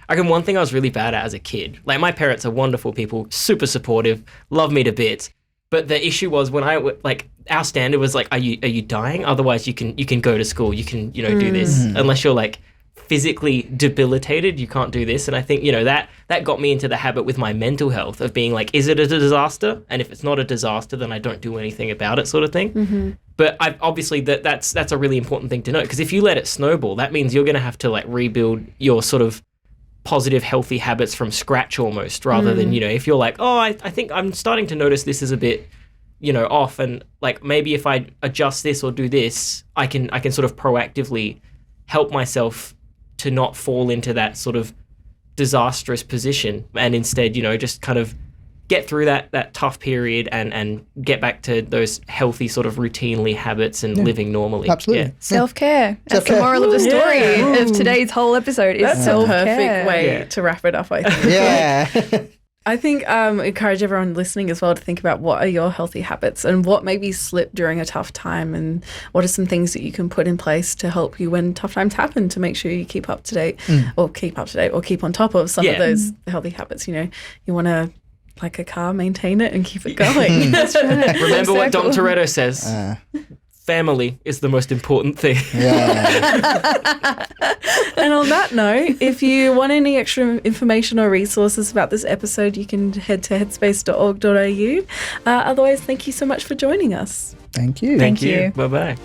Speaker 5: one thing I was really bad at as a kid, like my parents are wonderful people, super supportive, love me to bits. But the issue was when our standard was like, are you dying? Otherwise you can go to school, you can do this. Unless you're like physically debilitated, you can't do this. And I think that got me into the habit with my mental health of being like, is it a disaster? And if it's not a disaster, then I don't do anything about it, sort of thing. But obviously that's a really important thing to know, because if you let it snowball, that means you're going to have to like rebuild your sort of positive, healthy habits from scratch almost, rather than if you're like, oh, I think I'm starting to notice this is a bit off, and like maybe if I adjust this or do this, I can sort of proactively help myself to not fall into that sort of disastrous position, and instead, just kind of get through that tough period and get back to those healthy sort of routinely habits and living normally.
Speaker 3: Absolutely.
Speaker 5: Yeah.
Speaker 4: Self-care. That's the moral of the story of today's whole episode is
Speaker 2: That's
Speaker 4: self-care.
Speaker 2: a perfect way to wrap it up, I think.
Speaker 3: Yeah.
Speaker 2: I think encourage everyone listening as well to think about what are your healthy habits and what maybe slipped during a tough time, and what are some things that you can put in place to help you when tough times happen, to make sure you keep up to date or keep on top of some of those healthy habits. You know, you want to, like a car, maintain it and keep it going.
Speaker 4: That's right.
Speaker 5: Remember what Dom Toretto says. Family is the most important thing.
Speaker 3: Yeah.
Speaker 2: And on that note, if you want any extra information or resources about this episode, you can head to headspace.org.au. Otherwise, thank you so much for joining us.
Speaker 3: Thank you.
Speaker 5: Thank you. Bye-bye.